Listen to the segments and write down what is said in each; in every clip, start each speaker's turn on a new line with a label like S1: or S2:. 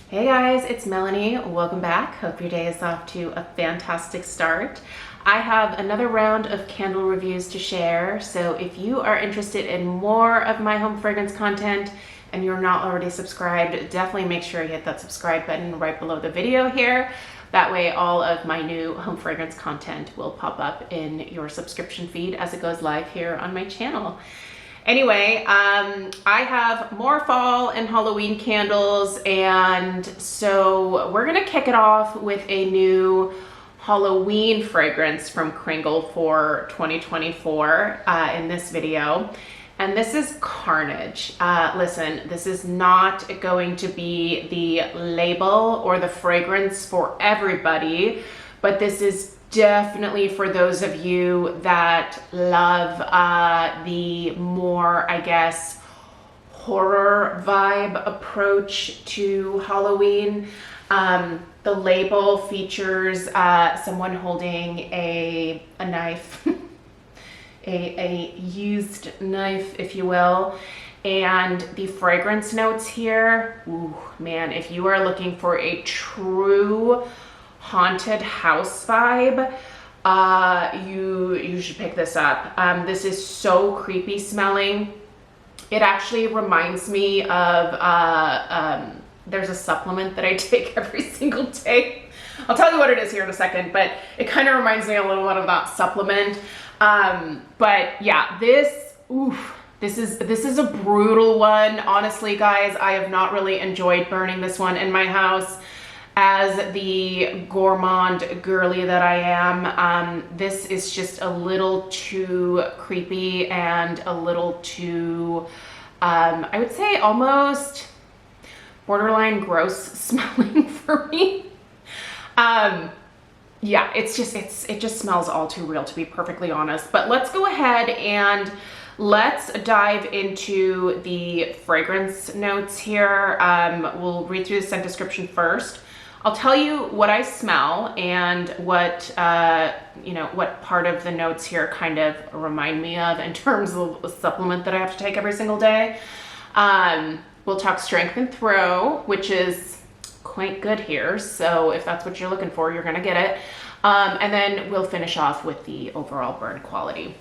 S1: Hey guys, it's Melanie. Welcome back. Hope your day is off to a fantastic start. I have another round of candle reviews to share, so if you are interested in more of my home fragrance content and you're not already subscribed, definitely make sure you hit that subscribe button right below the video here. That way all of my new home fragrance content will pop up in your subscription feed as it goes live here on my channel. Anyway, I have more fall and Halloween candles, and so we're gonna kick it off with a new Halloween fragrance from Kringle for 2024 in this video. And this is Carnage. Listen, this is not going to be the label or the fragrance for everybody, but this is definitely for those of you that love the more, I guess, horror vibe approach to Halloween. The label features someone holding a knife, a used knife, if you will. And the fragrance notes here, ooh, man, if you are looking for a true haunted house vibe, you should pick this up. This is so creepy smelling. It actually reminds me of there's a supplement that I take every single day. I'll tell you what it is here in a second, but it kind of reminds me a little bit of that supplement. But yeah, this is a brutal one. Honestly, guys, I have not really enjoyed burning this one in my house. As the gourmand girly that I am, this is just a little too creepy and a little too, I would say almost borderline gross smelling for me. Yeah, it just smells all too real, to be perfectly honest. But let's go ahead and let's dive into the fragrance notes here. We'll read through the scent description first. I'll tell you what I smell and what, what part of the notes here kind of remind me of in terms of a supplement that I have to take every single day. We'll talk strength and throw, which is quite good here. So if that's what you're looking for, you're gonna get it. And then we'll finish off with the overall burn quality.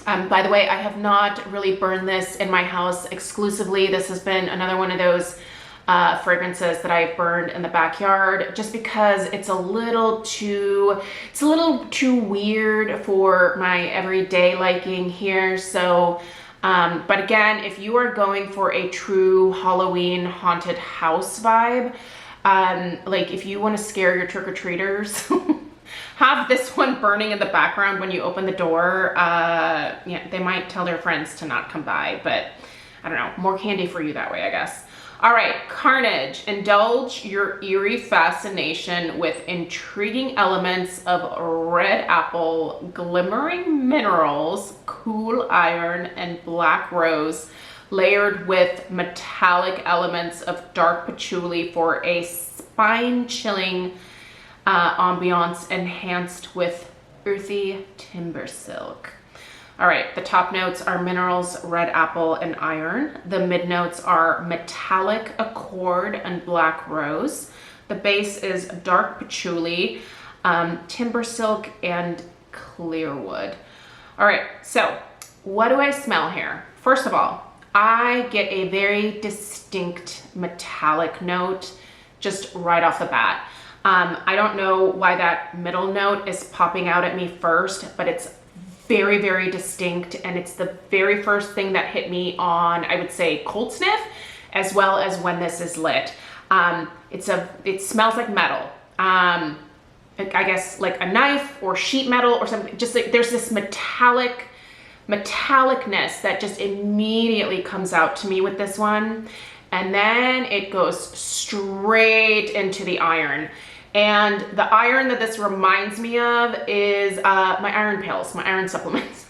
S1: By the way, I have not really burned this in my house exclusively. This has been another one of those fragrances that I've burned in the backyard, just because it's a little too weird for my everyday liking here. So, but again, if you are going for a true Halloween haunted house vibe, like if you want to scare your trick-or-treaters, have this one burning in the background when you open the door. Yeah, they might tell their friends to not come by, but I don't know, more candy for you that way, I guess. All right, Carnage. Indulge your eerie fascination with intriguing elements of red apple, glimmering minerals, cool iron, and black rose, layered with metallic elements of dark patchouli for a spine-chilling ambiance enhanced with earthy timber silk. All right, the top notes are minerals, red apple, and iron. The mid notes are metallic accord and black rose. The base is dark patchouli, timber silk, and clear wood. All right, so what do I smell here? First of all, I get a very distinct metallic note just right off the bat. I don't know why that middle note is popping out at me first, but it's very, very distinct, and it's the very first thing that hit me on, I would say, cold sniff, as well as when this is lit. It smells like metal. I guess like a knife or sheet metal or something. Just like there's this metallicness that just immediately comes out to me with this one, and then it goes straight into the iron. And the iron that this reminds me of is my iron pills, my iron supplements.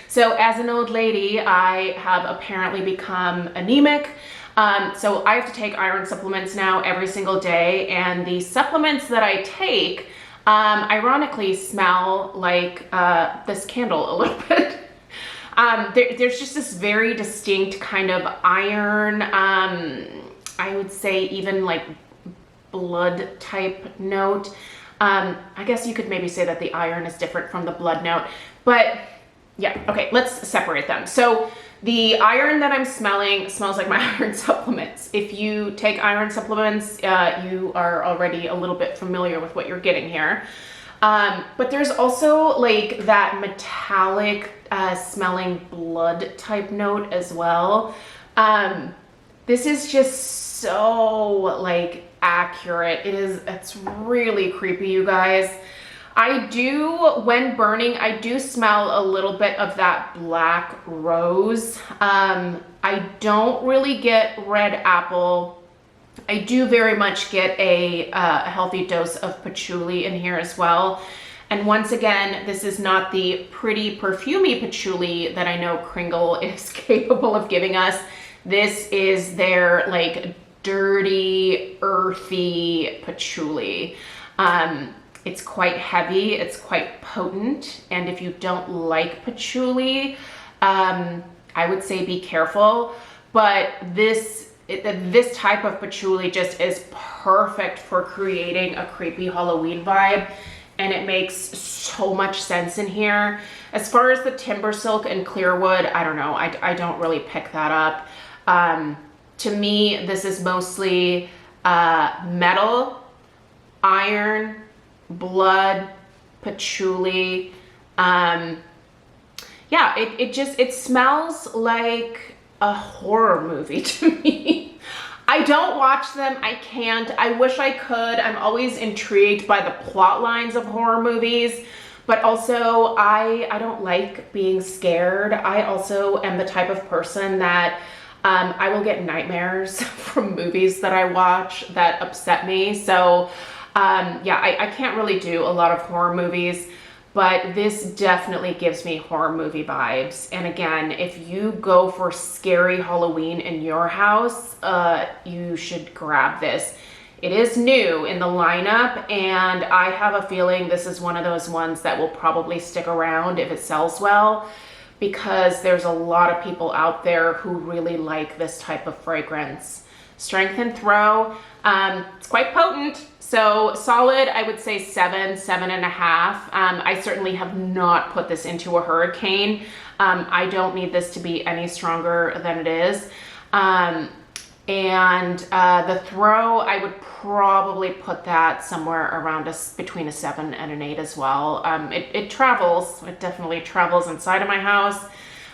S1: So as an old lady, I have apparently become anemic. So I have to take iron supplements now every single day. And the supplements that I take, ironically, smell like this candle a little bit. There's just this very distinct kind of iron, I would say even like blood type note. I guess you could maybe say that the iron is different from the blood note, but yeah, okay, let's separate them. So the iron that I'm smelling smells like my iron supplements. If you take iron supplements, you are already a little bit familiar with what you're getting here. But there's also like that metallic smelling blood type note as well. This is just so like accurate. It's really creepy, you guys. When burning, I do smell a little bit of that black rose. I don't really get red apple. I do very much get a healthy dose of patchouli in here as well. And once again, this is not the pretty perfumey patchouli that I know Kringle is capable of giving us. This is their like dirty, earthy patchouli. It's quite heavy, it's quite potent, and if you don't like patchouli, I would say be careful. But this type of patchouli just is perfect for creating a creepy Halloween vibe, and it makes so much sense in here. As far as the timber silk and clearwood, I don't know, I don't really pick that up. To me, this is mostly metal, iron, blood, patchouli. Yeah, it smells like a horror movie to me. I don't watch them. I can't. I wish I could. I'm always intrigued by the plot lines of horror movies, but also I don't like being scared. I also am the type of person that I will get nightmares from movies that I watch that upset me. So yeah, I can't really do a lot of horror movies, but this definitely gives me horror movie vibes. And again, if you go for scary Halloween in your house, you should grab this. It is new in the lineup, and I have a feeling this is one of those ones that will probably stick around if it sells well, because there's a lot of people out there who really like this type of fragrance. Strength and throw, it's quite potent. So solid, I would say 7.5. I certainly have not put this into a hurricane. I don't need this to be any stronger than it is. The throw, I would probably put that somewhere around between a 7 and an 8 as well. It travels, it definitely travels inside of my house,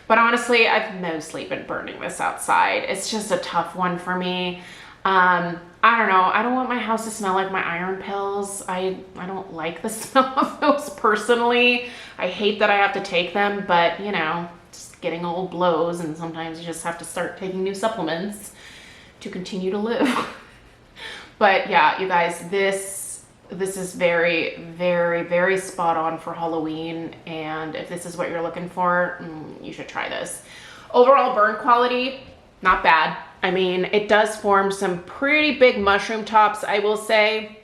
S1: but honestly, I've mostly been burning this outside. It's just a tough one for me. I don't know. I don't want my house to smell like my iron pills. I don't like the smell of those personally. I hate that I have to take them, but you know, just getting old blows, and sometimes you just have to start taking new supplements to continue to live. But yeah, you guys, this is very, very, very spot on for Halloween. And if this is what you're looking for, you should try this. Overall burn quality, not bad. I mean, it does form some pretty big mushroom tops, I will say.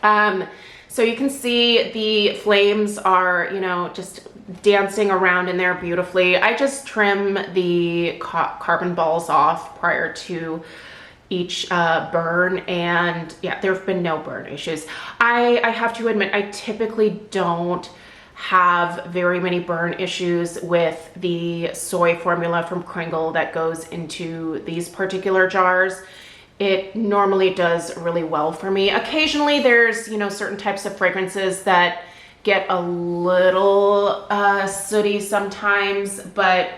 S1: So you can see the flames are, you know, just dancing around in there beautifully. I just trim the carbon balls off prior to each burn, and yeah, there have been no burn issues. I have to admit, I typically don't have very many burn issues with the soy formula from Kringle that goes into these particular jars. It normally does really well for me. Occasionally there's, you know, certain types of fragrances that get a little sooty sometimes, but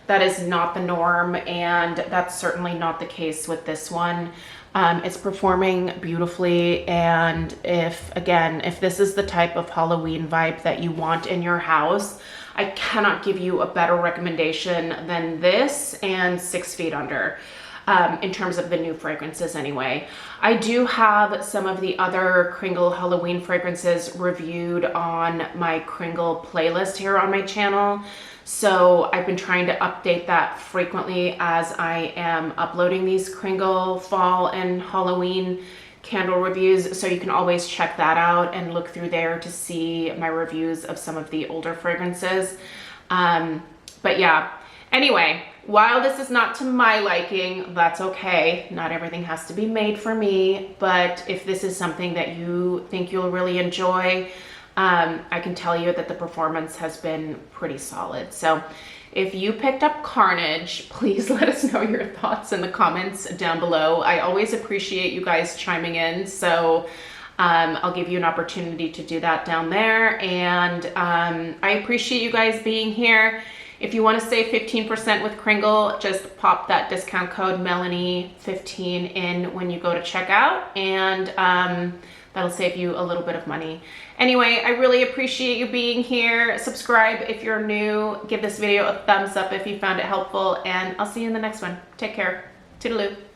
S1: that is not the norm, and that's certainly not the case with this one. It's performing beautifully, and if this is the type of Halloween vibe that you want in your house, I cannot give you a better recommendation than this and 6 Feet Under. In terms of the new fragrances anyway. I do have some of the other Kringle Halloween fragrances reviewed on my Kringle playlist here on my channel. So I've been trying to update that frequently as I am uploading these Kringle fall and Halloween candle reviews. So you can always check that out and look through there to see my reviews of some of the older fragrances. But yeah, Anyway, while this is not to my liking, that's okay. Not everything has to be made for me, but if this is something that you think you'll really enjoy, I can tell you that the performance has been pretty solid. So if you picked up Carnage, please let us know your thoughts in the comments down below. I always appreciate you guys chiming in, so I'll give you an opportunity to do that down there. And I appreciate you guys being here. If you want to save 15% with Kringle, just pop that discount code Melanie15 in when you go to checkout, and that'll save you a little bit of money. Anyway, I really appreciate you being here. Subscribe if you're new. Give this video a thumbs up if you found it helpful, and I'll see you in the next one. Take care. Toodaloo.